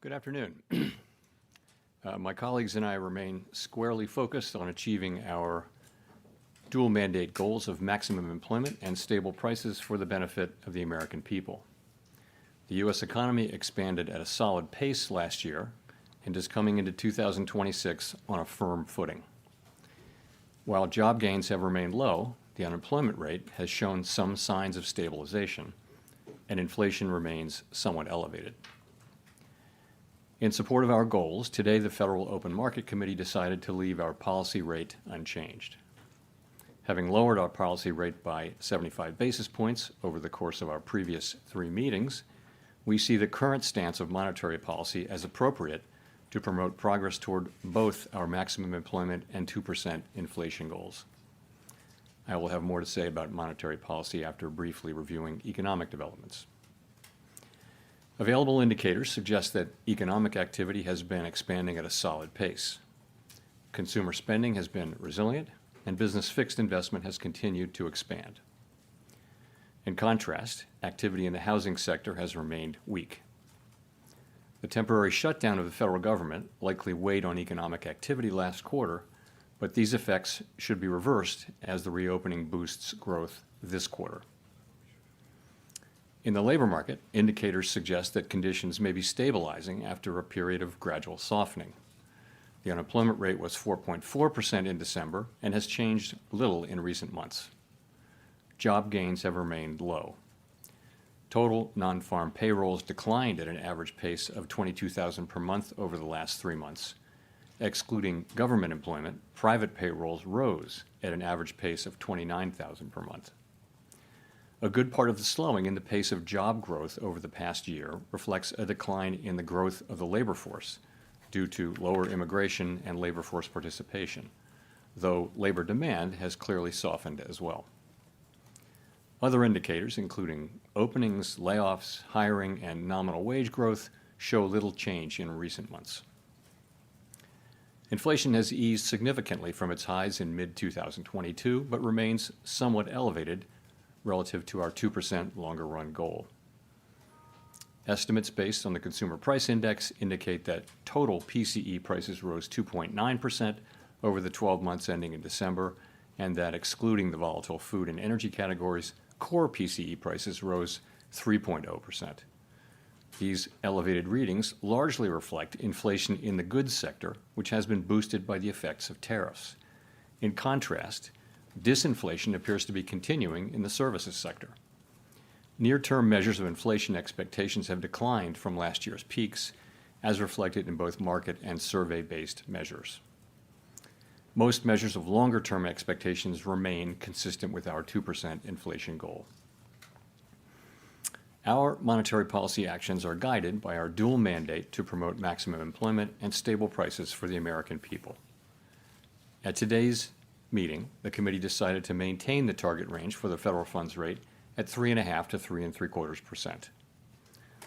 Good afternoon. My colleagues and I remain squarely focused on achieving our dual mandate goals of maximum employment and stable prices for the benefit of the American people. The U.S. economy expanded at a solid pace last year and is coming into 2026 on a firm footing. While job gains have remained low, the unemployment rate has shown some signs of stabilization, and inflation remains somewhat elevated. In support of our goals, today the Federal Open Market Committee decided to leave our policy rate unchanged. Having lowered our policy rate by 75 basis points over the course of our previous 3 meetings, we see the current stance of monetary policy as appropriate to promote progress toward both our maximum employment and 2% inflation goals. I will have more to say about monetary policy after briefly reviewing economic developments. Available indicators suggest that economic activity has been expanding at a solid pace. Consumer spending has been resilient, and business fixed investment has continued to expand. In contrast, activity in the housing sector has remained weak. The temporary shutdown of the federal government likely weighed on economic activity last quarter, but these effects should be reversed as the reopening boosts growth this quarter. In the labor market, indicators suggest that conditions may be stabilizing after a period of gradual softening. The unemployment rate was 4.4% in December and has changed little in recent months. Job gains have remained low. Total non-farm payrolls declined at an average pace of 22,000 per month over the last 3 months. Excluding government employment, private payrolls rose at an average pace of 29,000 per month. A good part of the slowing in the pace of job growth over the past year reflects a decline in the growth of the labor force due to lower immigration and labor force participation, though labor demand has clearly softened as well. Other indicators, including openings, layoffs, hiring, and nominal wage growth, show little change in recent months. Inflation has eased significantly from its highs in mid-2022, but remains somewhat elevated relative to our 2% longer-run goal. Estimates based on the Consumer Price Index indicate that total PCE prices rose 2.9% over the 12 months ending in December, and that excluding the volatile food and energy categories, core PCE prices rose 3.0%. These elevated readings largely reflect inflation in the goods sector, which has been boosted by the effects of tariffs. In contrast, disinflation appears to be continuing in the services sector. Near-term measures of inflation expectations have declined from last year's peaks, as reflected in both market and survey-based measures. Most measures of longer-term expectations remain consistent with our 2% inflation goal. Our monetary policy actions are guided by our dual mandate to promote maximum employment and stable prices for the American people. At today's meeting, the committee decided to maintain the target range for the federal funds rate at 3.5% to 3.75%.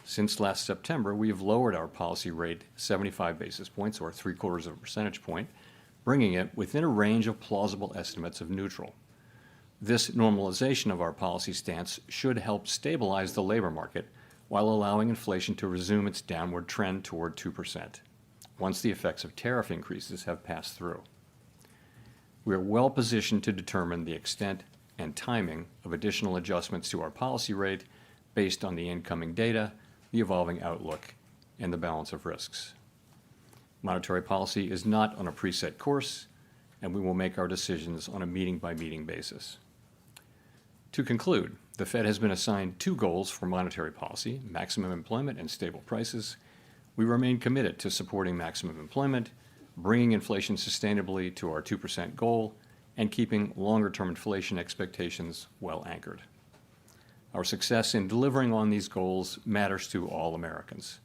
Since last September, we have lowered our policy rate 75 basis points, or 0.75 of a percentage point, bringing it within a range of plausible estimates of neutral. This normalization of our policy stance should help stabilize the labor market while allowing inflation to resume its downward trend toward 2%, once the effects of tariff increases have passed through. We are well positioned to determine the extent and timing of additional adjustments to our policy rate based on the incoming data, the evolving outlook, and the balance of risks. Monetary policy is not on a preset course, and we will make our decisions on a meeting-by-meeting basis. To conclude, the Fed has been assigned 2 goals for monetary policy: maximum employment and stable prices. We remain committed to supporting maximum employment, bringing inflation sustainably to our 2% goal, and keeping longer-term inflation expectations well anchored. Our success in delivering on these goals matters to all Americans.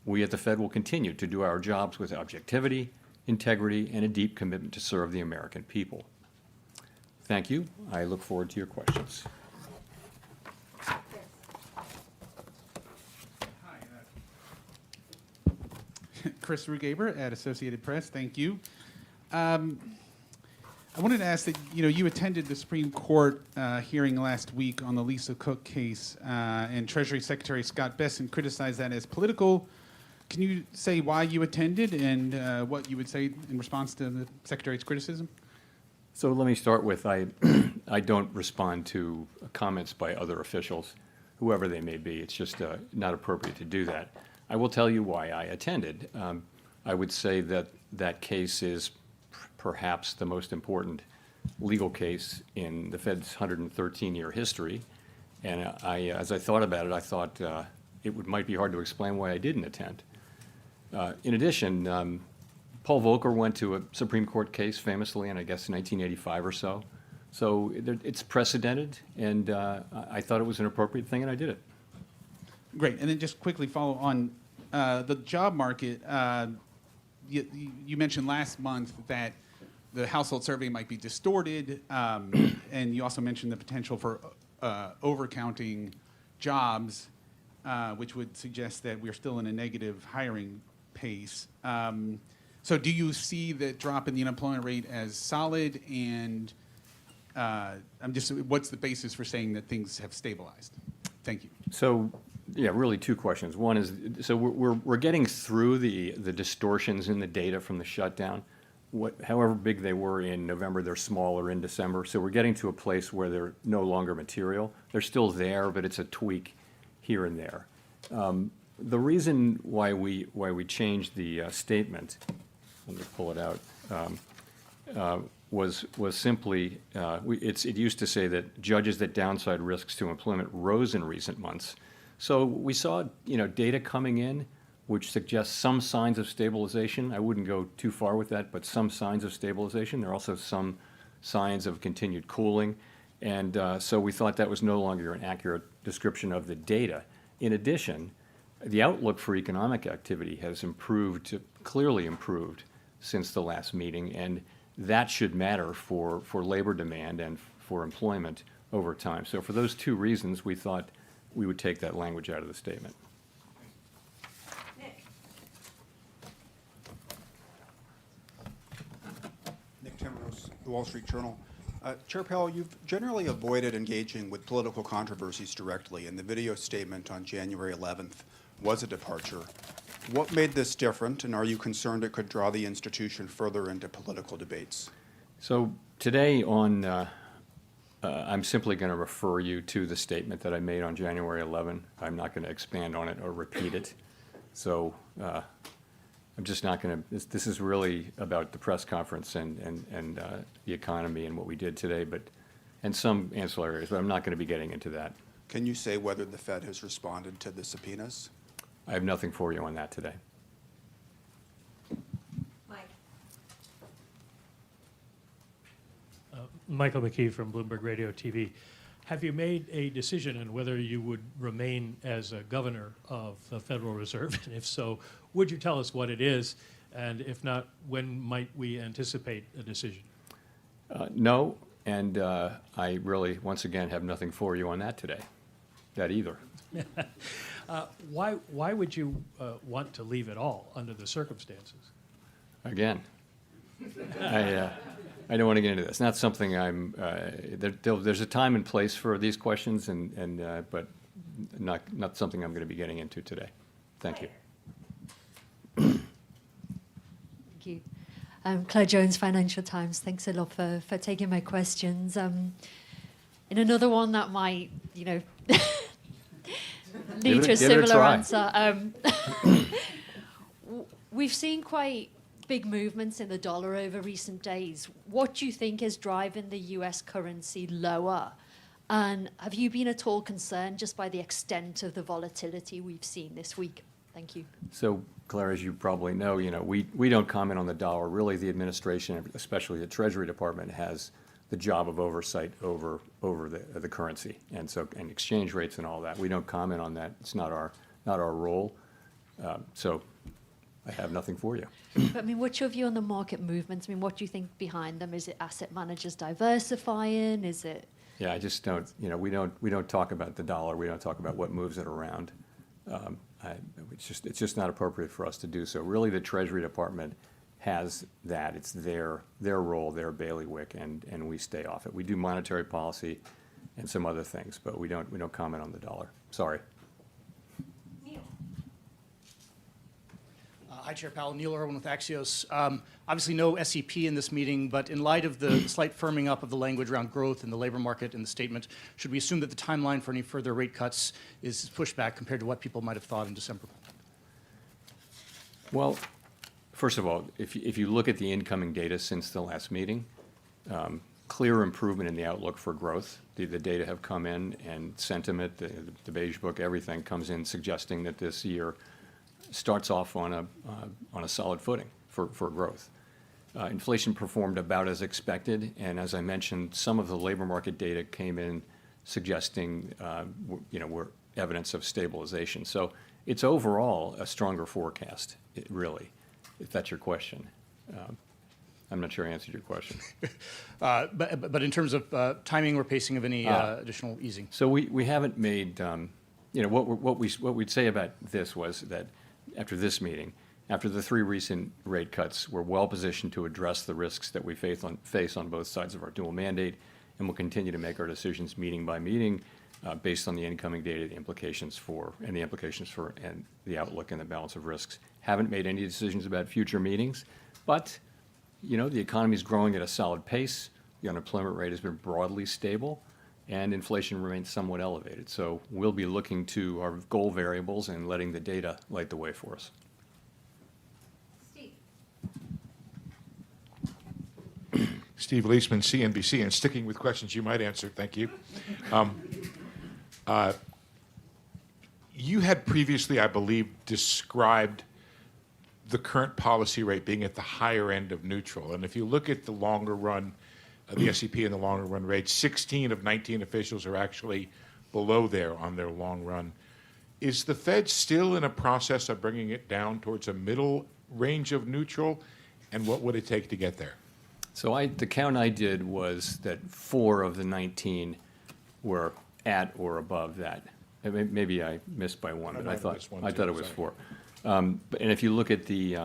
We at the Fed will continue to do our jobs with objectivity, integrity, and a deep commitment to serve the American people. Thank you. I look forward to your questions. Chris Rugaber at Associated Press. Thank you. I wanted to ask that you attended the Supreme Court hearing last week on the Lisa Cook case, and Treasury Secretary Scott Bessent criticized that as political, Can you say why you attended and what you would say in response to the Secretary's criticism? So let me start with, I don't respond to comments by other officials, whoever they may be. It's just not appropriate to do that. I will tell you why I attended. I would say that that case is perhaps the most important legal case in the Fed's 113-year history. And as I thought about it, I thought might be hard to explain why I didn't attend. In addition, Paul Volcker went to a Supreme Court case famously in, I guess, 1985 or so. So it's precedented, and I thought it was an appropriate thing, and I did it. Great. And then just quickly follow on the job market. You mentioned last month that the household survey might be distorted, and you also mentioned the potential for overcounting jobs, which would suggest that we're still in a negative hiring pace. So do you see the drop in the unemployment rate as solid? And what's the basis for saying that things have stabilized? Thank you. So, yeah, really two questions. One is, so we're getting through the distortions in the data from the shutdown. However big they were in November, they're smaller in December. So we're getting to a place where they're no longer material. They're still there, but it's a tweak here and there. The reason why we changed the statement, let me pull it out, was simply, it used to say that judges that downside risks to employment rose in recent months. So we saw, data coming in which suggests some signs of stabilization. I wouldn't go too far with that, but some signs of stabilization. There are also some signs of continued cooling. And so we thought that was no longer an accurate description of the data. In addition, the outlook for economic activity has clearly improved since the last meeting, and that should matter for labor demand and for employment over time. So for those two reasons, we thought we would take that language out of the statement. Nick Timros, The Wall Street Journal. Chair Powell, you've generally avoided engaging with political controversies directly, and the video statement on January 11th was a departure. What made this different, and are you concerned it could draw the institution further into political debates? So today I'm simply going to refer you to the statement that I made on January 11. I'm not going to expand on it or repeat it. So I'm just not going to, this is really about the press conference and the economy and what we did today, and some ancillary areas, but I'm not going to be getting into that. Can you say whether the Fed has responded to the subpoenas? I have nothing for you on that today. Mike. Michael McKee from Bloomberg Radio TV. Have you made a decision on whether you would remain as a governor of the Federal Reserve? And if so, would you tell us what it is? And if not, when might we anticipate a decision? No, and I really, once again, have nothing for you on that today, that either. Why would you want to leave it all under the circumstances? Again, I don't want to get into this. Not something I'm. There's a time and place for these questions, but not something I'm going to be getting into today. Thank you. Thank you. Claire Jones, Financial Times. Thanks a lot for taking my questions. In another one that might, lead to a similar answer. We've seen quite big movements in the dollar over recent days. What do you think is driving the US currency lower? And have you been at all concerned just by the extent of the volatility we've seen this week? Thank you. So, Claire, as you probably know, we don't comment on the dollar. Really, the administration, especially the Treasury Department, has the job of oversight over the currency and exchange rates and all that. We don't comment on that. It's not our role. So I have nothing for you. But what's your view on the market movements? What do you think behind them? Is it asset managers diversifying? Is it? Yeah, I just don't. We don't talk about the dollar. We don't talk about what moves it around. It's just not appropriate for us to do so. Really, the Treasury Department has that. It's their role, their bailiwick, and we stay off it. We do monetary policy and some other things, but we don't comment on the dollar. Sorry. Neil. Hi, Chair Powell. Neil Irwin with Axios. Obviously, no SEP in this meeting, but in light of the slight firming up of the language around growth in the labor market in the statement, should we assume that the timeline for any further rate cuts is pushed back compared to what people might have thought in December? Well, first of all, if you look at the incoming data since the last meeting, clear improvement in the outlook for growth. The data have come in, and sentiment, the Beige Book, everything comes in suggesting that this year starts off on a solid footing for growth. Inflation performed about as expected, and as I mentioned, some of the labor market data came in suggesting, we're evidence of stabilization. So it's overall a stronger forecast, really, if that's your question. I'm not sure I answered your question. But in terms of timing or pacing of any additional easing? So we haven't made, what we'd say about this was that after this meeting, after the 3 recent rate cuts, we're well positioned to address the risks that we face on both sides of our dual mandate, and we'll continue to make our decisions meeting by meeting based on the incoming data, the implications for and the outlook and the balance of risks. Haven't made any decisions about future meetings, but the economy is growing at a solid pace. The unemployment rate has been broadly stable, and inflation remains somewhat elevated. So we'll be looking to our goal variables and letting the data light the way for us. Steve Leisman, CNBC, and sticking with questions you might answer, thank you. You had previously, I believe, described the current policy rate being at the higher end of neutral. And if you look at the longer run, the SEP and the longer run rate, 16 of 19 officials are actually below there on their long run. Is the Fed still in a process of bringing it down towards a middle range of neutral? And what would it take to get there? So the count I did was that 4 of the 19 were at or above that. Maybe I missed by 1, but I thought it was 4. And if you look at the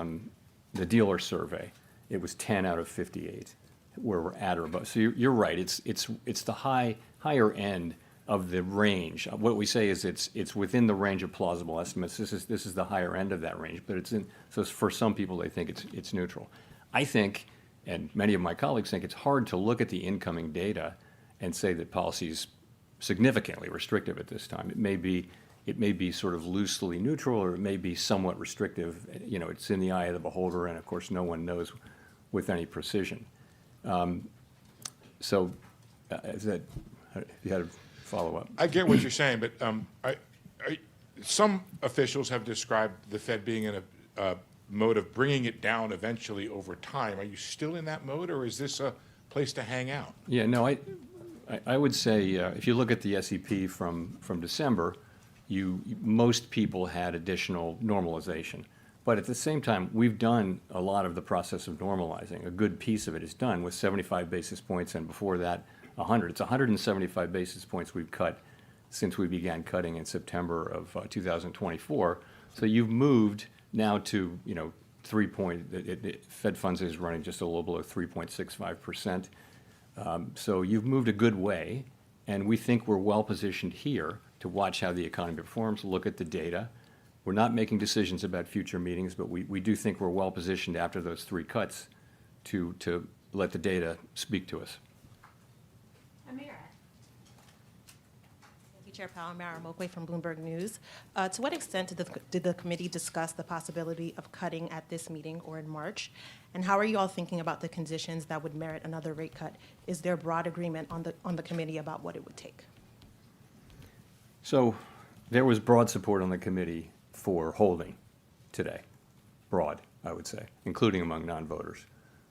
dealer survey, it was 10 out of 58 where we're at or above. So you're right. It's the higher end of the range. What we say is it's within the range of plausible estimates. This is the higher end of that range, but so for some people they think it's neutral. I think, and many of my colleagues think, it's hard to look at the incoming data and say that policy is significantly restrictive at this time. It may be sort of loosely neutral, or it may be somewhat restrictive. It's in the eye of the beholder, and of course no one knows with any precision. Is that, you had a follow-up? I get what you're saying, but some officials have described the Fed being in a mode of bringing it down eventually over time. Are you still in that mode, or is this a place to hang out? Yeah, no, I would say if you look at the SEP from December, most people had additional normalization. But at the same time, we've done a lot of the process of normalizing. A good piece of it is done with 75 basis points, and before that, 100. It's 175 basis points we've cut since we began cutting in September of 2024. So you've moved now to, Fed funds is running just a little below 3.65%. So you've moved a good way, and we think we're well positioned here to watch how the economy performs, look at the data. We're not making decisions about future meetings, but we do think we're well positioned after those 3 cuts to let the data speak to us. Amira. Thank you, Chair Powell. Amira Mokwe from Bloomberg News. To what extent did the committee discuss the possibility of cutting at this meeting or in March? And how are you all thinking about the conditions that would merit another rate cut? Is there broad agreement on the committee about what it would take? So there was broad support on the committee for holding today. Broad, I would say, including among non-voters.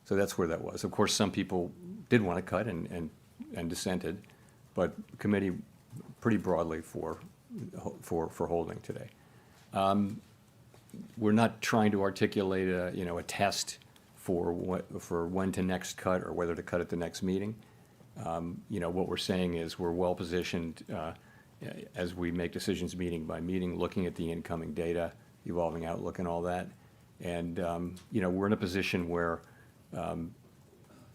So that's where that was. Of course, some people did want to cut and dissented, but the committee pretty broadly for holding today. We're not trying to articulate a test for when to next cut or whether to cut at the next meeting. What we're saying is we're well positioned as we make decisions meeting by meeting, looking at the incoming data, evolving outlook, and all that. And we're in a position where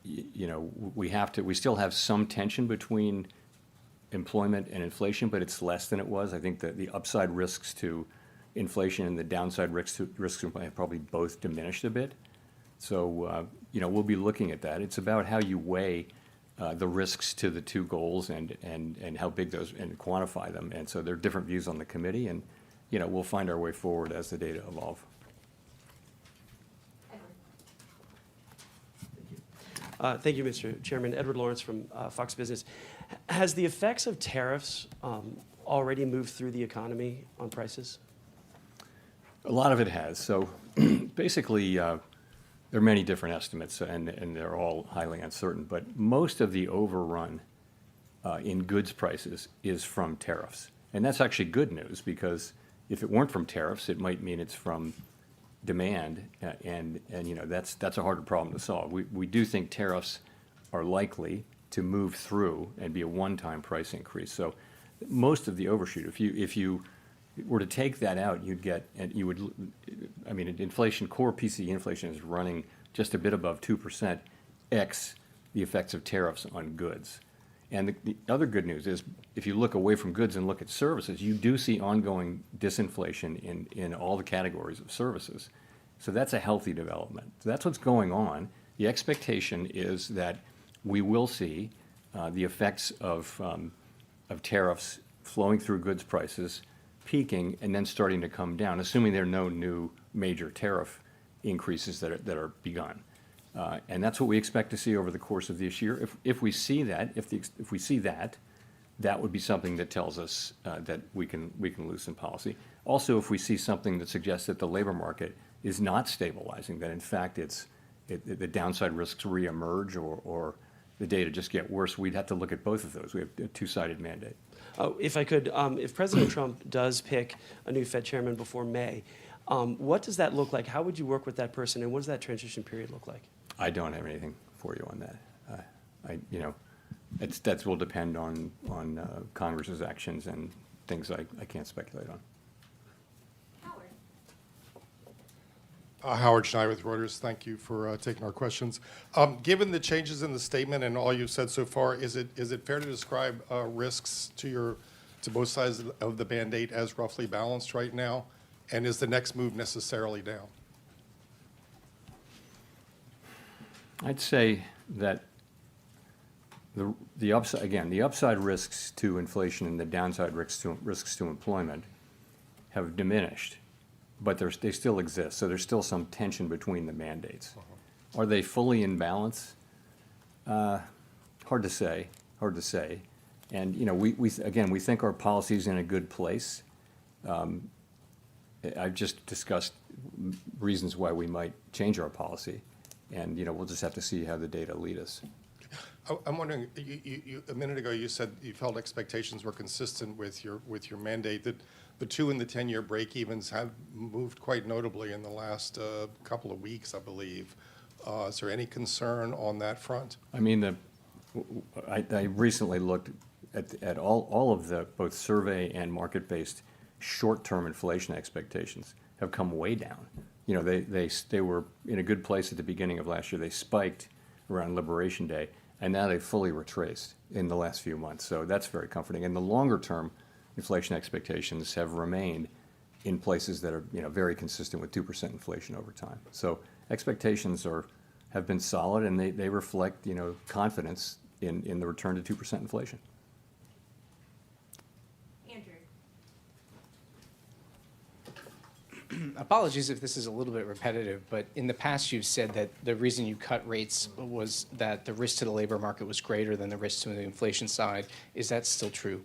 we still have some tension between employment and inflation, but it's less than it was. I think that the upside risks to inflation and the downside risks have probably both diminished a bit. So, we'll be looking at that. It's about how you weigh the risks to the two goals and how big those, and quantify them. And so there are different views on the committee, and, we'll find our way forward as the data evolve. Thank you, Mr. Chairman. Edward Lawrence from Fox Business. Has the effects of tariffs already moved through the economy on prices? A lot of it has. So basically, there are many different estimates, and they're all highly uncertain. But most of the overrun in goods prices is from tariffs. And that's actually good news, because if it weren't from tariffs, it might mean it's from demand, and that's a harder problem to solve. We do think tariffs are likely to move through and be a one-time price increase. So most of the overshoot, if you were to take that out, inflation, core PCE inflation is running just a bit above 2%, x the effects of tariffs on goods. And the other good news is, if you look away from goods and look at services, you do see ongoing disinflation in all the categories of services. So that's a healthy development. So that's what's going on. The expectation is that we will see the effects of tariffs flowing through goods prices, peaking, and then starting to come down, assuming there are no new major tariff increases that are begun. And that's what we expect to see over the course of this year. If we see that, that would be something that tells us that we can loosen policy. Also, if we see something that suggests that the labor market is not stabilizing, that in fact the downside risks reemerge, or the data just get worse, we'd have to look at both of those. We have a two-sided mandate. If I could, if President Trump does pick a new Fed chairman before May, what does that look like? How would you work with that person, and what does that transition period look like? I don't have anything for you on that. That will depend on Congress's actions and things I can't speculate on. Howard Schneider with Reuters. Thank you for taking our questions. Given the changes in the statement and all you've said so far, is it fair to describe risks to both sides of the Band-Aid as roughly balanced right now? And is the next move necessarily down? I'd say that the upside risks to inflation and the downside risks to employment have diminished, but they still exist. So there's still some tension between the mandates. Are they fully in balance? Hard to say. And we think our policy's in a good place. I've just discussed reasons why we might change our policy, and we'll just have to see how the data lead us. I'm wondering, a minute ago you said you felt expectations were consistent with your mandate, that the 2 and the 10-year break-evens have moved quite notably in the last couple of weeks, I believe. Is there any concern on that front? I mean, I recently looked at all of the both survey and market-based short-term inflation expectations have come way down. They were in a good place at the beginning of last year. They spiked around Liberation Day, and now they've fully retraced in the last few months. So that's very comforting. And the longer-term inflation expectations have remained in places that are very consistent with 2% inflation over time. So expectations have been solid, and they reflect confidence in the return to 2% inflation. Apologies if this is a little bit repetitive, but in the past you've said that the reason you cut rates was that the risk to the labor market was greater than the risk to the inflation side. Is that still true?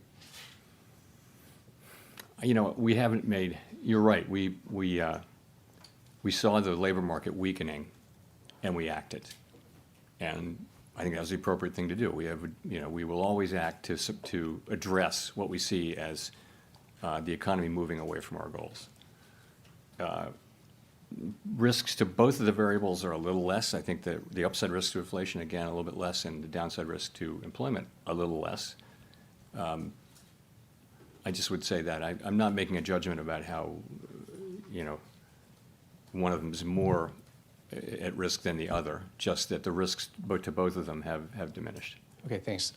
We haven't made. You're right. We saw the labor market weakening, and we acted, and I think that was the appropriate thing to do. We will always act to address what we see as the economy moving away from our goals. Risks to both of the variables are a little less. I think the upside risk to inflation, again, a little bit less, and the downside risk to employment, a little less. I just would say that I'm not making a judgment about how, one of them is more at risk than the other, just that the risks to both of them have diminished. Okay, thanks.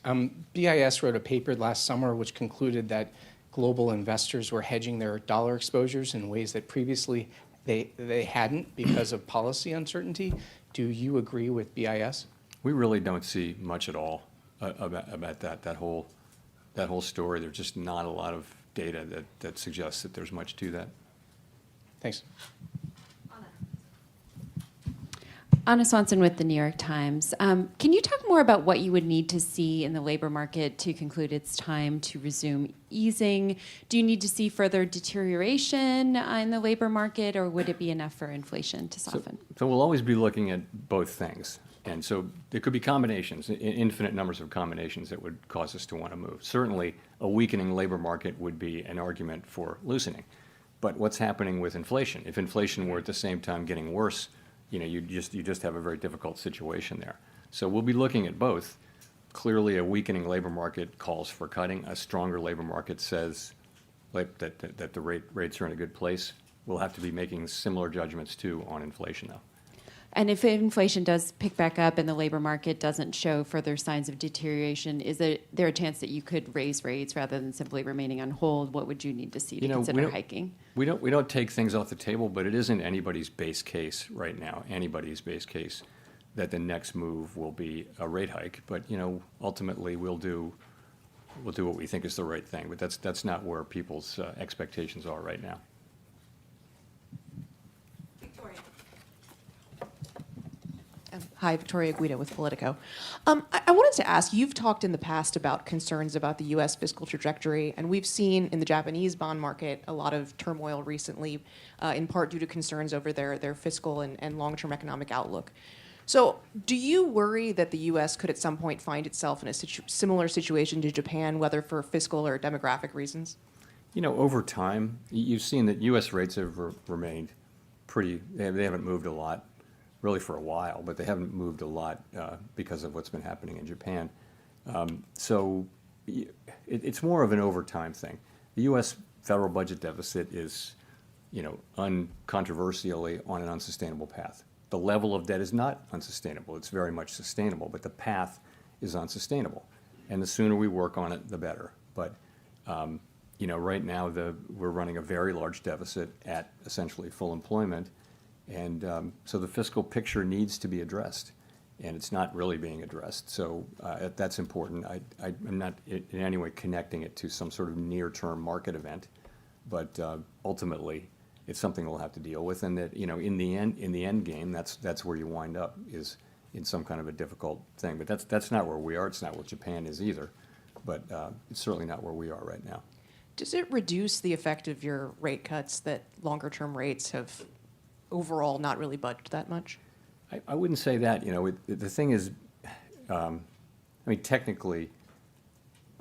BIS wrote a paper last summer which concluded that global investors were hedging their dollar exposures in ways that previously they hadn't because of policy uncertainty. Do you agree with BIS? We really don't see much at all about that whole story. There's just not a lot of data that suggests that there's much to that. Thanks. Anna Swanson with the New York Times. Can you talk more about what you would need to see in the labor market to conclude it's time to resume easing? Do you need to see further deterioration in the labor market, or would it be enough for inflation to soften? So we'll always be looking at both things. And so there could be combinations, infinite numbers of combinations that would cause us to want to move. Certainly, a weakening labor market would be an argument for loosening. But what's happening with inflation? If inflation were at the same time getting worse, you just have a very difficult situation there. So we'll be looking at both. Clearly, a weakening labor market calls for cutting. A stronger labor market says that the rates are in a good place. We'll have to be making similar judgments too on inflation, though. And if inflation does pick back up and the labor market doesn't show further signs of deterioration, is there a chance that you could raise rates rather than simply remaining on hold? What would you need to see to consider hiking? We don't take things off the table, but it isn't anybody's base case right now, anybody's base case, that the next move will be a rate hike. But ultimately we'll do what we think is the right thing. But that's not where people's expectations are right now. Hi, Victoria Guida with Politico. I wanted to ask, you've talked in the past about concerns about the U.S. fiscal trajectory, and we've seen in the Japanese bond market a lot of turmoil recently, in part due to concerns over their fiscal and long-term economic outlook. So do you worry that the U.S. could at some point find itself in a similar situation to Japan, whether for fiscal or demographic reasons? Over time, you've seen that U.S. rates have remained they haven't moved a lot, really for a while, but they haven't moved a lot because of what's been happening in Japan. So it's more of an over time thing. The U.S. federal budget deficit is, uncontroversially on an unsustainable path. The level of debt is not unsustainable. It's very much sustainable, but the path is unsustainable. And the sooner we work on it, the better. But, right now we're running a very large deficit at essentially full employment. And so the fiscal picture needs to be addressed, and it's not really being addressed. So that's important. I'm not in any way connecting it to some sort of near-term market event, but ultimately it's something we'll have to deal with. And that in the end game, that's where you wind up, is in some kind of a difficult thing. But that's not where we are. It's not where Japan is either. But it's certainly not where we are right now. Does it reduce the effect of your rate cuts that longer-term rates have overall not really budged that much? I wouldn't say that. The thing is, technically,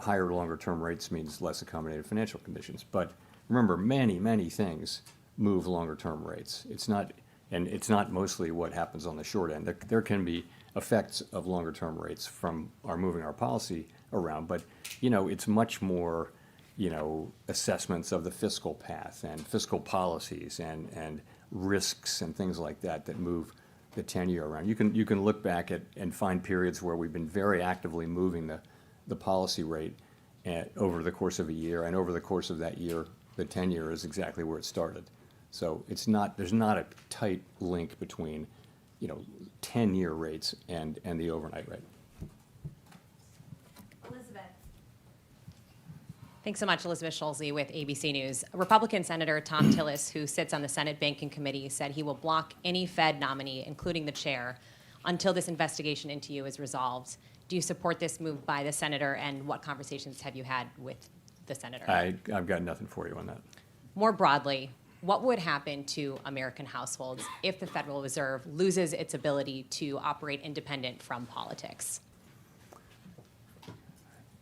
higher longer-term rates means less accommodative financial conditions. But remember, many things move longer-term rates. It's not mostly what happens on the short end. There can be effects of longer-term rates from moving our policy around, but it's much more assessments of the fiscal path and fiscal policies and risks and things like that move the 10-year around. You can look back at and find periods where we've been very actively moving the policy rate over the course of a year, and over the course of that year, the 10-year is exactly where it started. So there's not a tight link between 10-year rates and the overnight rate. Thanks so much, Elizabeth Schulze with ABC News. Republican Senator Tom Tillis, who sits on the Senate Banking Committee, said he will block any Fed nominee, including the chair, until this investigation into you is resolved. Do you support this move by the senator, and what conversations have you had with the senator? I've got nothing for you on that. More broadly, what would happen to American households if the Federal Reserve loses its ability to operate independent from politics?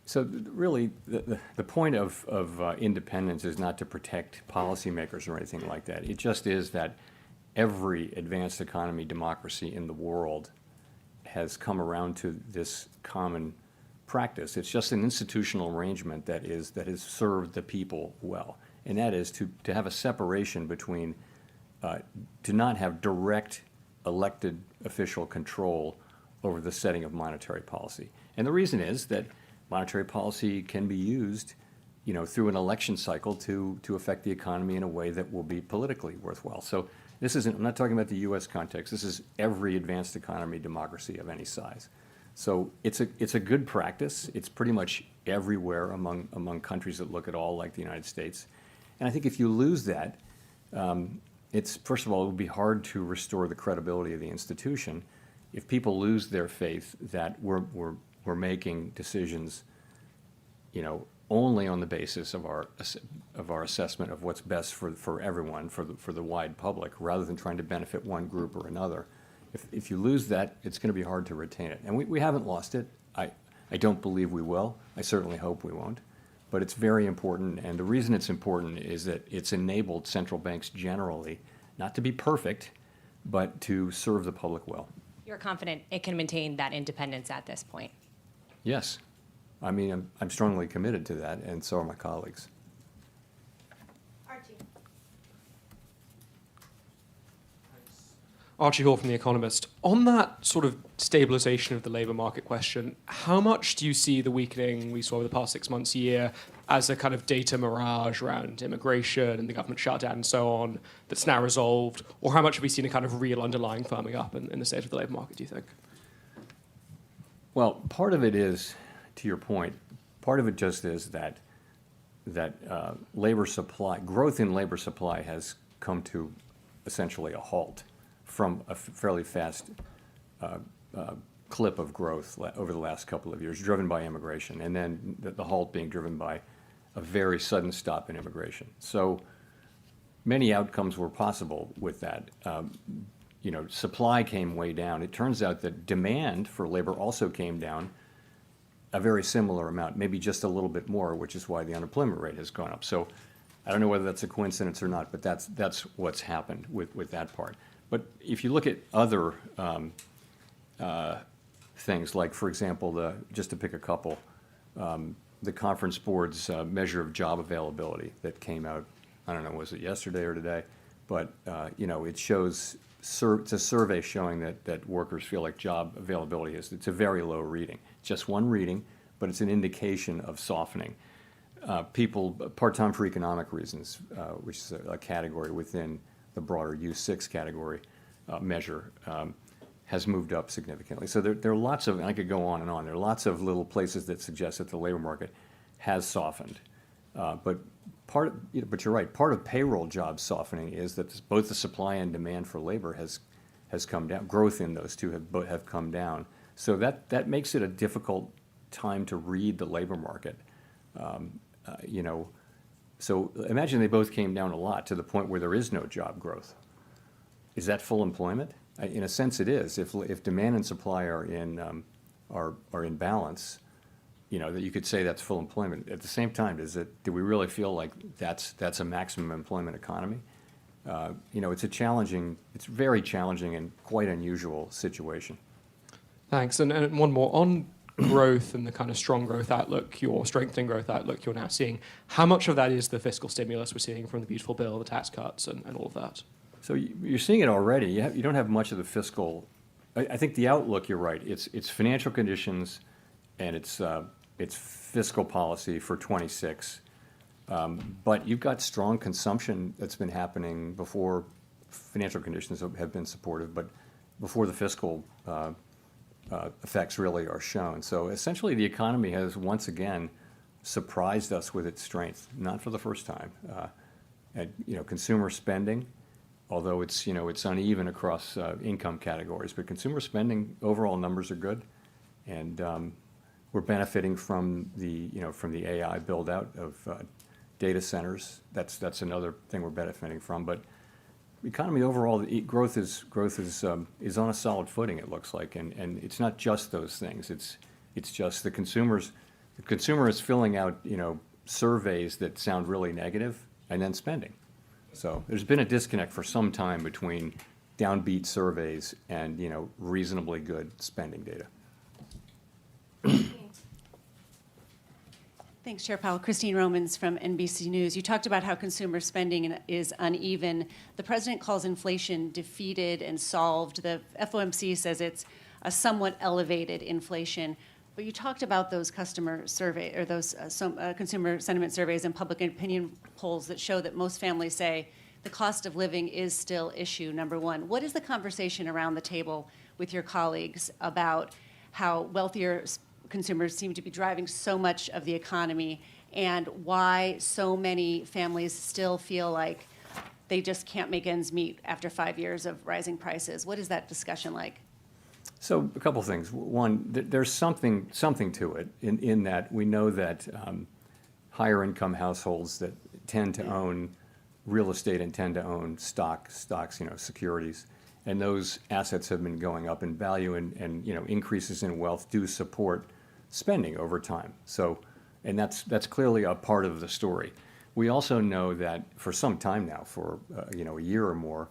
So really, the point of independence is not to protect policymakers or anything like that. It just is that every advanced economy democracy in the world has come around to this common practice. It's just an institutional arrangement that has served the people well, and that is to have a separation between, to not have direct elected official control over the setting of monetary policy. And the reason is that monetary policy can be used, through an election cycle to affect the economy in a way that will be politically worthwhile. So this isn't, I'm not talking about the US context, this is every advanced economy democracy of any size. So it's a good practice. It's pretty much everywhere among countries that look at all like the United States. And I think if you lose that, it's, first of all, it would be hard to restore the credibility of the institution if people lose their faith that we're making decisions, only on the basis of our assessment of what's best for everyone, for the wide public, rather than trying to benefit one group or another. If you lose that, it's going to be hard to retain it. And we haven't lost it. I don't believe we will. I certainly hope we won't. But it's very important, and the reason it's important is that it's enabled central banks generally not to be perfect, but to serve the public well. You're confident it can maintain that independence at this point? Yes. I mean, I'm strongly committed to that, and so are my colleagues. Archie Hall from The Economist. On that sort of stabilization of the labour market question, how much do you see the weakening we saw over the past 6 months, year, as a kind of data mirage around immigration and the government shutdown and so on that's now resolved? Or how much have we seen a kind of real underlying firming up in the state of the labour market, do you think? Well, part of it is, to your point, part of it just is that labor supply, growth in labor supply has come to essentially a halt from a fairly fast clip of growth over the last couple of years, driven by immigration, and then the halt being driven by a very sudden stop in immigration. So many outcomes were possible with that. Supply came way down. It turns out that demand for labor also came down a very similar amount, maybe just a little bit more, which is why the unemployment rate has gone up. So I don't know whether that's a coincidence or not, but that's what's happened with that part. But if you look at other things, like, for example, just to pick a couple, the Conference Board's measure of job availability that came out, I don't know, was it yesterday or today? But, it shows, it's a survey showing that workers feel like job availability it's a very low reading. Just one reading, but it's an indication of softening. People, part-time for economic reasons, which is a category within the broader U6 category measure, has moved up significantly. So there are lots of, and I could go on and on, there are lots of little places that suggest that the labor market has softened. But you're right, part of payroll jobs softening is that both the supply and demand for labor has come down. Growth in those two have come down. So that makes it a difficult time to read the labor market. So imagine they both came down a lot to the point where there is no job growth. Is that full employment? In a sense, it is. If demand and supply are in balance, that you could say that's full employment. At the same time, do we really feel like that's a maximum employment economy? It's very challenging and quite unusual situation. Thanks. And one more on growth and the kind of strong growth outlook, your strengthening growth outlook you're now seeing. How much of that is the fiscal stimulus we're seeing from the beautiful bill, the tax cuts, and all of that? So you're seeing it already. You don't have much of the fiscal. I think the outlook, you're right. It's financial conditions, and it's fiscal policy for 26. But you've got strong consumption that's been happening before financial conditions have been supportive, but before the fiscal effects really are shown. So essentially, the economy has once again surprised us with its strength, not for the first time. Consumer spending, although it's uneven across income categories, but consumer spending overall numbers are good, and we're benefiting from the AI build out of data centers. That's another thing we're benefiting from, but. The economy overall, growth is on a solid footing. It looks like, and it's not just those things. It's just the consumer is filling out surveys that sound really negative, and then spending. So there's been a disconnect for some time between downbeat surveys and reasonably good spending data. Thanks, Chair Powell. Christine Romans from NBC News. You talked about how consumer spending is uneven. The president calls inflation defeated and solved. The FOMC says it's a somewhat elevated inflation. But you talked about those customer survey or those consumer sentiment surveys and public opinion polls that show that most families say the cost of living is still issue number one. What is the conversation around the table with your colleagues about how wealthier consumers seem to be driving so much of the economy and why so many families still feel like they just can't make ends meet after 5 years of rising prices? What is that discussion like? So a couple things. One, there's something to it in that we know that higher income households that tend to own real estate and tend to own stocks, securities, and those assets have been going up in value, and increases in wealth do support spending over time. So, and that's clearly a part of the story. We also know that for some time now, for a year or more,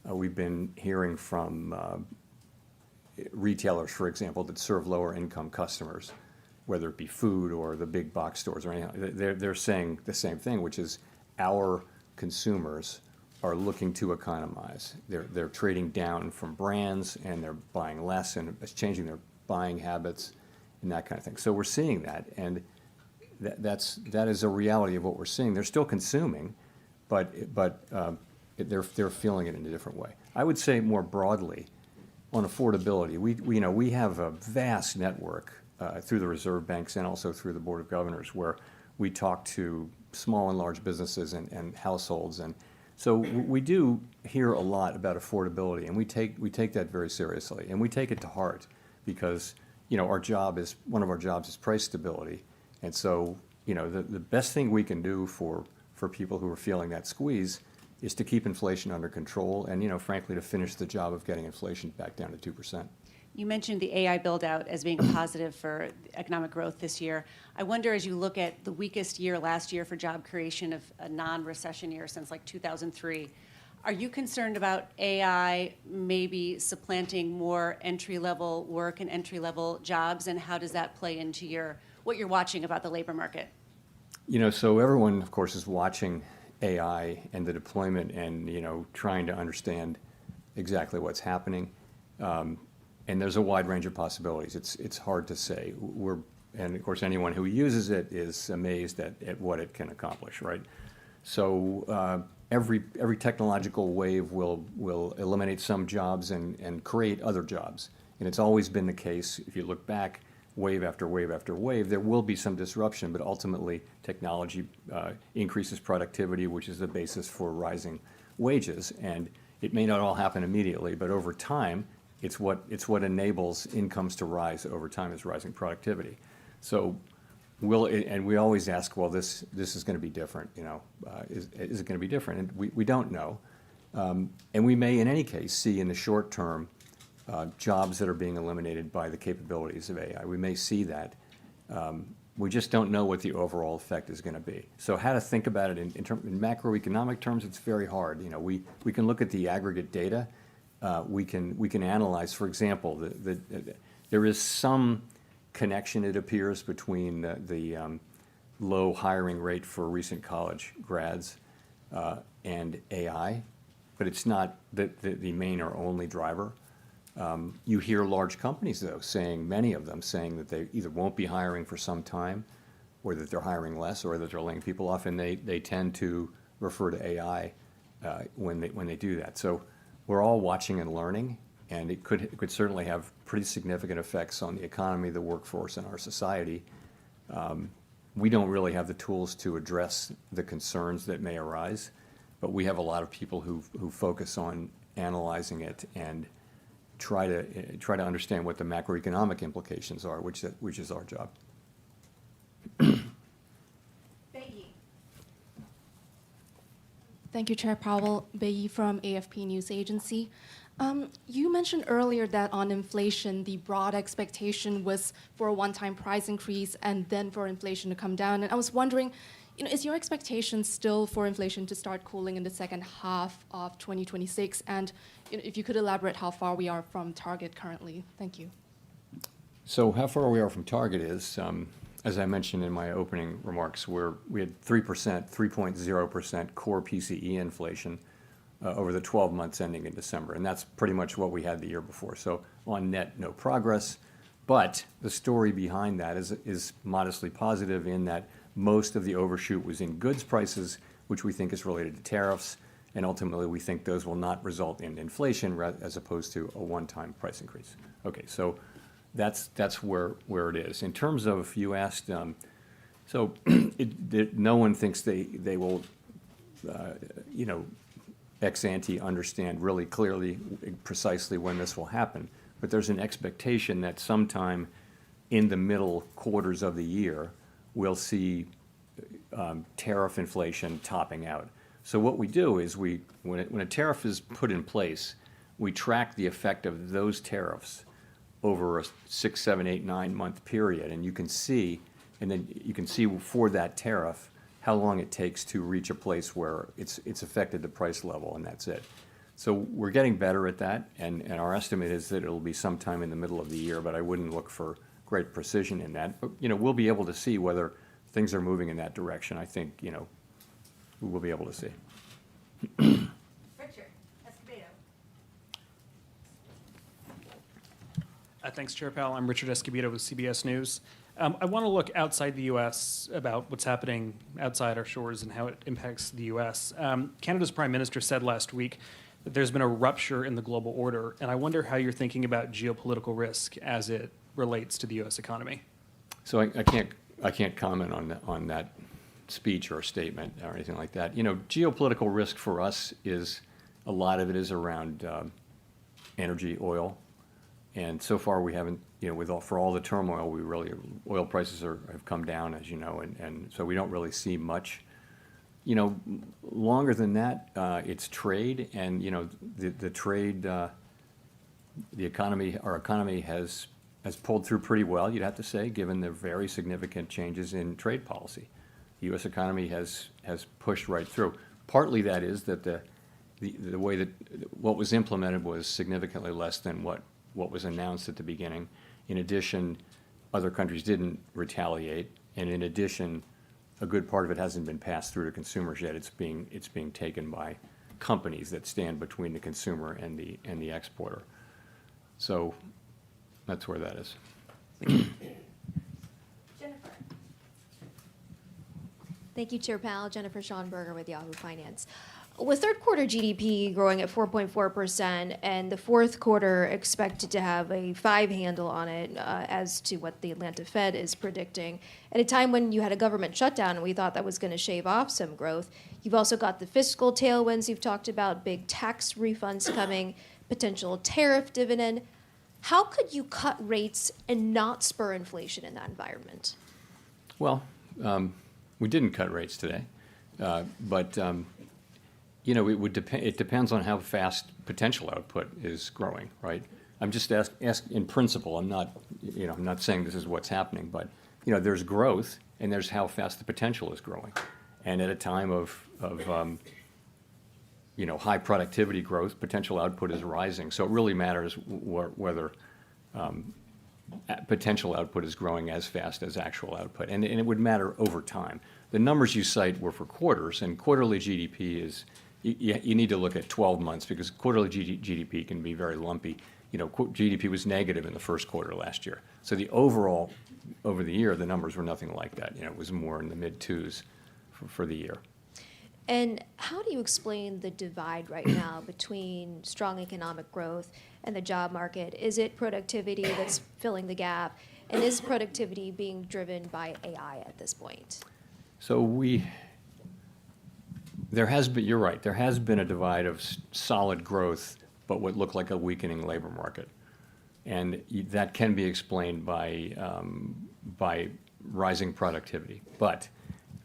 we've been hearing from retailers, for example, that serve lower income customers, whether it be food or the big box stores or anything. They're saying the same thing, which is our consumers are looking to economize. They're trading down from brands and they're buying less, and it's changing their buying habits and that kind of thing. So we're seeing that, and that is a reality of what we're seeing. They're still consuming, but they're feeling it in a different way. I would say more broadly on affordability, we have a vast network through the reserve banks and also through the Board of Governors where we talk to small and large businesses and households, and so we do hear a lot about affordability, and we take that very seriously, and we take it to heart because one of our jobs is price stability, and so the best thing we can do for people who are feeling that squeeze is to keep inflation under control and, frankly, to finish the job of getting inflation back down to 2%. You mentioned the AI build-out as being a positive for economic growth this year. I wonder, as you look at the weakest year last year for job creation of a non-recession year since like 2003, are you concerned about AI maybe supplanting more entry-level work and entry-level jobs, and how does that play into what you're watching about the labor market? So everyone, of course, is watching AI and the deployment and, trying to understand exactly what's happening. And there's a wide range of possibilities. It's hard to say. And of course, anyone who uses it is amazed at what it can accomplish, right? So every technological wave will eliminate some jobs and create other jobs. And it's always been the case. If you look back, wave after wave after wave, there will be some disruption, but ultimately technology increases productivity, which is the basis for rising wages. And it may not all happen immediately, but over time, it's what enables incomes to rise over time, is rising productivity. So and we always ask, well, this is going to be different, is it going to be different? And we don't know. And we may, in any case, see in the short term jobs that are being eliminated by the capabilities of AI. We may see that. We just don't know what the overall effect is going to be. So how to think about it in macroeconomic terms, it's very hard. We can look at the aggregate data. We can analyze, for example, there is some connection, it appears, between the low hiring rate for recent college grads and AI, but it's not the main or only driver. You hear large companies, though, many of them saying that they either won't be hiring for some time, or that they're hiring less, or that they're laying people off, and they tend to refer to AI when they do that. So we're all watching and learning, and it could certainly have pretty significant effects on the economy, the workforce, and our society. We don't really have the tools to address the concerns that may arise, but we have a lot of people who focus on analyzing it and try to understand what the macroeconomic implications are, which is our job. Thank you, Chair Powell. Beyi from AFP News Agency. You mentioned earlier that on inflation, the broad expectation was for a one-time price increase and then for inflation to come down. And I was wondering, is your expectation still for inflation to start cooling in the second half of 2026? And if you could elaborate how far we are from target currently. Thank you. So how far we are from target is, as I mentioned in my opening remarks, we had 3.0% core PCE inflation over the 12 months ending in December, and that's pretty much what we had the year before. So on net, no progress. But the story behind that is modestly positive in that most of the overshoot was in goods prices, which we think is related to tariffs, and ultimately we think those will not result in inflation as opposed to a one-time price increase. Okay, so that's where it is. In terms of, you asked, no one thinks they will, ex ante understand really clearly, precisely when this will happen. But there's an expectation that sometime in the middle quarters of the year, we'll see tariff inflation topping out. So what we do is when a tariff is put in place, we track the effect of those tariffs over a 6, 7, 8, 9-month period, and you can see for that tariff how long it takes to reach a place where it's affected the price level, and that's it. So we're getting better at that, and our estimate is that it'll be sometime in the middle of the year, but I wouldn't look for great precision in that. But, we'll be able to see whether things are moving in that direction. I think, we will be able to see. Richard Escobedo. Thanks, Chair Powell. I'm Richard Escobedo with CBS News. I want to look outside the U.S. about what's happening outside our shores and how it impacts the U.S. Canada's Prime Minister said last week that there's been a rupture in the global order, and I wonder how you're thinking about geopolitical risk as it relates to the U.S. economy. So I can't comment on that speech or statement or anything like that. Geopolitical risk for us is, a lot of it is around energy, oil, and so far we haven't, for all the turmoil, oil prices have come down, as you know, and so we don't really see much. Longer than that, it's trade, and the trade, our economy has pulled through pretty well, you'd have to say, given the very significant changes in trade policy. The U.S. economy has pushed right through. Partly that is that the way that what was implemented was significantly less than what was announced at the beginning. In addition, other countries didn't retaliate, and in addition, a good part of it hasn't been passed through to consumers yet. It's being taken by companies that stand between the consumer and the exporter. So that's where that is. Jennifer. Thank you, Chair Powell. Jennifer Schonberger with Yahoo Finance. With third quarter GDP growing at 4.4% and the fourth quarter expected to have a 5 handle on it, as to what the Atlanta Fed is predicting, at a time when you had a government shutdown and we thought that was going to shave off some growth, you've also got the fiscal tailwinds you've talked about, big tax refunds coming, potential tariff dividend. How could you cut rates and not spur inflation in that environment? Well, we didn't cut rates today, but it would depend. It depends on how fast potential output is growing, right? I'm just asking in principle. I'm not saying this is what's happening, but there's growth and there's how fast the potential is growing, and at a time of high productivity growth, potential output is rising. So it really matters whether potential output is growing as fast as actual output, and it would matter over time. The numbers you cite were for quarters, and quarterly GDP is. You need to look at 12 months because quarterly GDP can be very lumpy. GDP was negative in the first quarter last year. So the overall, over the year, the numbers were nothing like that. It was more in the mid-2s for the year. And how do you explain the divide right now between strong economic growth and the job market? Is it productivity that's filling the gap? And is productivity being driven by AI at this point? So there has been, you're right, there has been a divide of solid growth, but what looked like a weakening labor market. And that can be explained by rising productivity. But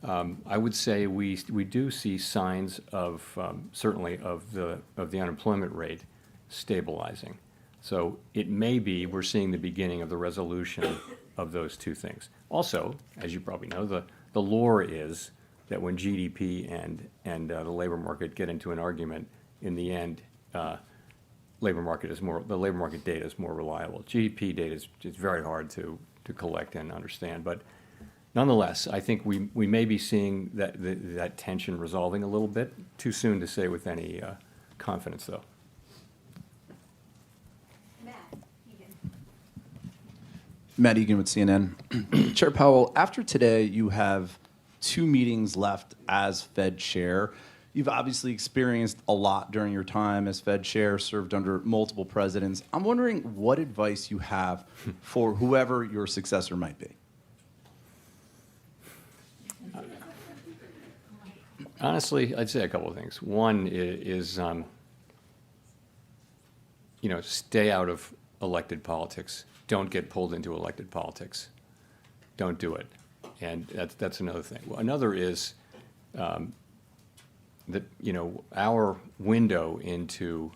I would say we do see signs of, certainly of the unemployment rate stabilizing. So it may be we're seeing the beginning of the resolution of those two things. Also, as you probably know, the lore is that when GDP and the labor market get into an argument, in the end, the labor market data is more reliable. GDP data is very hard to collect and understand, but nonetheless, I think we may be seeing that tension resolving a little bit. Too soon to say with any confidence, though. Matt Egan with CNN. Chair Powell, after today, you have 2 meetings left as Fed chair. You've obviously experienced a lot during your time as Fed chair, served under multiple presidents. I'm wondering what advice you have for whoever your successor might be. Honestly, I'd say a couple of things. One is stay out of elected politics. Don't get pulled into elected politics. Don't do it. And that's another thing. Well, another is that, our window into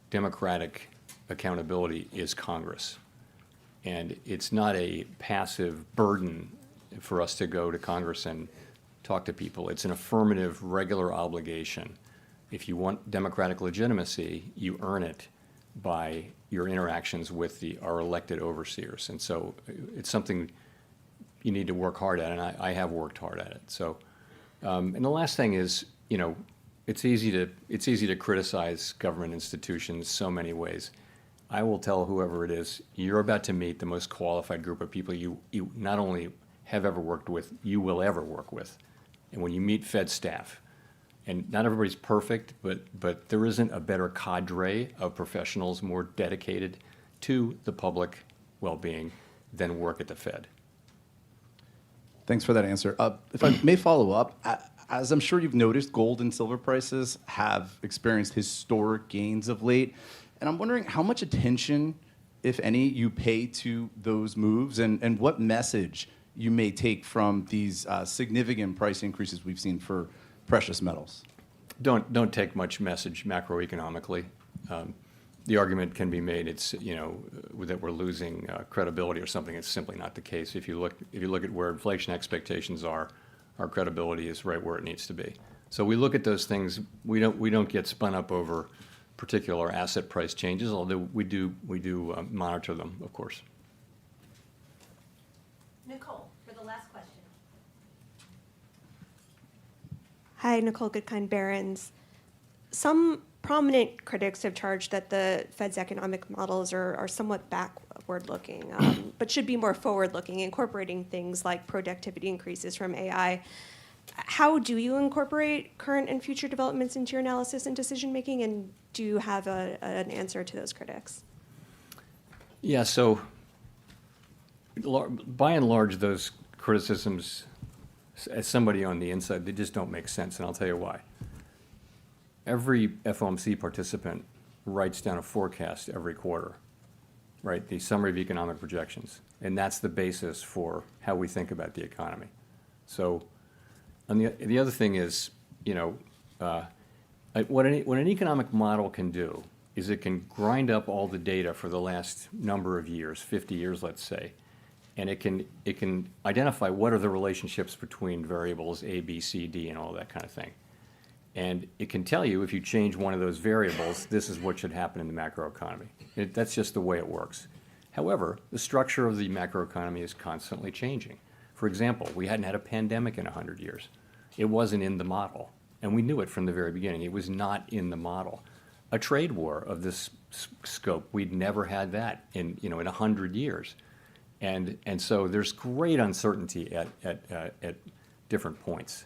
democratic accountability is Congress. And it's not a passive burden for us to go to Congress and talk to people. It's an affirmative, regular obligation. If you want democratic legitimacy, you earn it by your interactions with our elected overseers. And so it's something you need to work hard at, and I have worked hard at it. So, and the last thing is, it's easy to criticize government institutions so many ways. I will tell whoever it is, you're about to meet the most qualified group of people you not only have ever worked with, you will ever work with. And when you meet Fed staff, and not everybody's perfect, but there isn't a better cadre of professionals more dedicated to the public well-being than work at the Fed. Thanks for that answer. If I may follow up, as I'm sure you've noticed, gold and silver prices have experienced historic gains of late. And I'm wondering how much attention, if any, you pay to those moves and what message you may take from these significant price increases we've seen for precious metals. Don't take much message macroeconomically. The argument can be made that we're losing credibility or something. It's simply not the case. If you look at where inflation expectations are, our credibility is right where it needs to be. So we look at those things. We don't get spun up over particular asset price changes, although we do monitor them, of course. Nicole, for the last question. Hi, Nicole Goodkind Barron's. Some prominent critics have charged that the Fed's economic models are somewhat backward-looking, but should be more forward-looking, incorporating things like productivity increases from AI. How do you incorporate current and future developments into your analysis and decision-making, and do you have an answer to those critics? Yeah, so by and large, those criticisms, as somebody on the inside, they just don't make sense, and I'll tell you why. Every FOMC participant writes down a forecast every quarter, right? The summary of economic projections, and that's the basis for how we think about the economy. So, and the other thing is, what an economic model can do is it can grind up all the data for the last number of years, 50 years, let's say, and it can identify what are the relationships between variables A, B, C, D, and all that kind of thing. And it can tell you if you change one of those variables, this is what should happen in the macroeconomy. That's just the way it works. However, the structure of the macroeconomy is constantly changing. For example, we hadn't had a pandemic in 100 years. It wasn't in the model, and we knew it from the very beginning. It was not in the model. A trade war of this scope, we'd never had that in 100 years. And so there's great uncertainty at different points.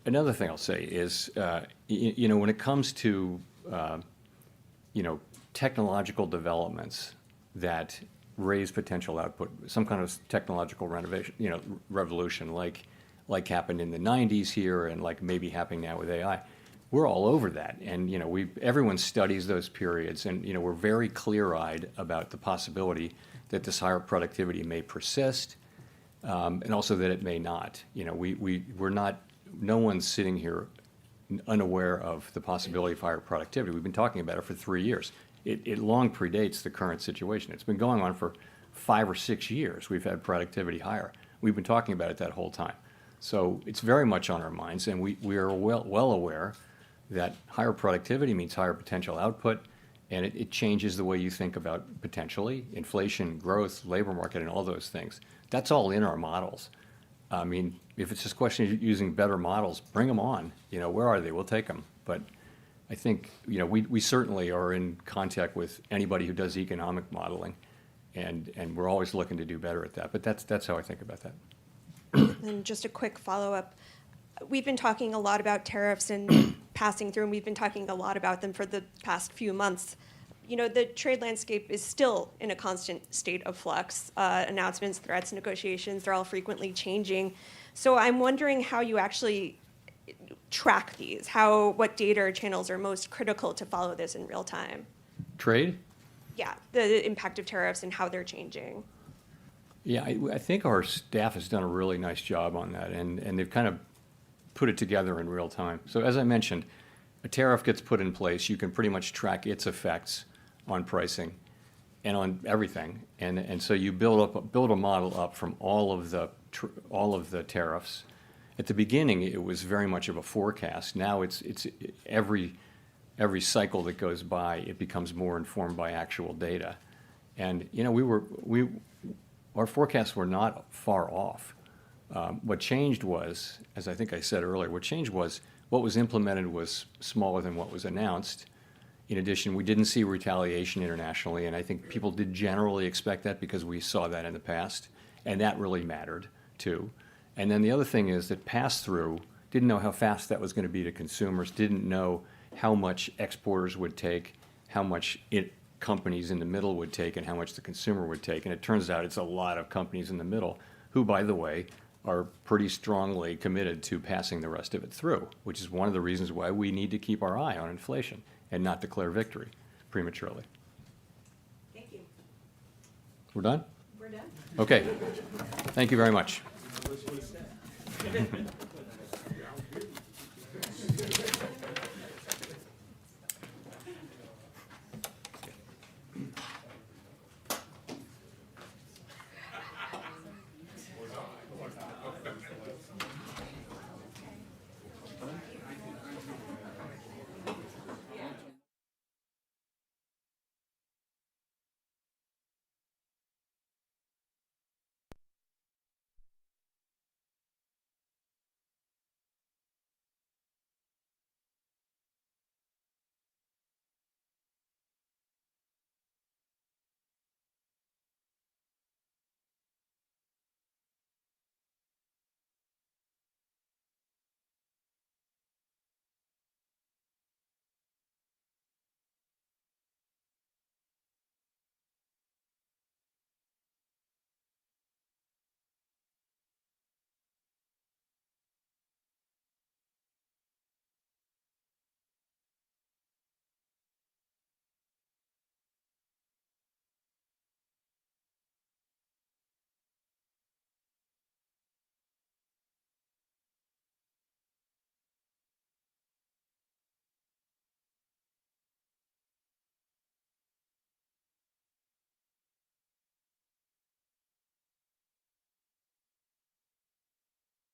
Another thing I'll say is, when it comes to, technological developments that raise potential output, some kind of technological revolution, like happened in the 90s here and like maybe happening now with AI, we're all over that. And, everyone studies those periods, and, we're very clear-eyed about the possibility that this higher productivity may persist, and also that it may not. We're not. No one's sitting here unaware of the possibility of higher productivity. We've been talking about it for 3 years. It long predates the current situation. It's been going on for 5 or 6 years. We've had productivity higher. We've been talking about it that whole time. So it's very much on our minds, and we are well aware that higher productivity means higher potential output, and it changes the way you think about potentially inflation, growth, labor market, and all those things. That's all in our models. I mean, if it's just a question of using better models, bring them on. Where are they? We'll take them. But I think, we certainly are in contact with anybody who does economic modeling. And we're always looking to do better at that. But that's how I think about that. And just a quick follow-up. We've been talking a lot about tariffs and passing through, and we've been talking a lot about them for the past few months. You know, the trade landscape is still in a constant state of flux. Announcements, threats, negotiations, they're all frequently changing. So I'm wondering how you actually track these, what data or channels are most critical to follow this in real time. Trade? Yeah, the impact of tariffs and how they're changing. Yeah, I think our staff has done a really nice job on that, and they've kind of put it together in real time. So as I mentioned, a tariff gets put in place, you can pretty much track its effects on pricing and on everything. And so you build a model up from all of the tariffs. At the beginning, it was very much of a forecast. Now it's every cycle that goes by, it becomes more informed by actual data. And you know, our forecasts were not far off. What changed was, as I think I said earlier, what was implemented was smaller than what was announced. In addition, we didn't see retaliation internationally, and I think people did generally expect that because we saw that in the past, and that really mattered too. And then the other thing is that pass-through, didn't know how fast that was going to be to consumers, didn't know how much exporters would take, how much companies in the middle would take, and how much the consumer would take. And it turns out it's a lot of companies in the middle who, by the way, are pretty strongly committed to passing the rest of it through, which is one of the reasons why we need to keep our eye on inflation and not declare victory prematurely. Thank you. We're done? We're done. Okay. Thank you very much.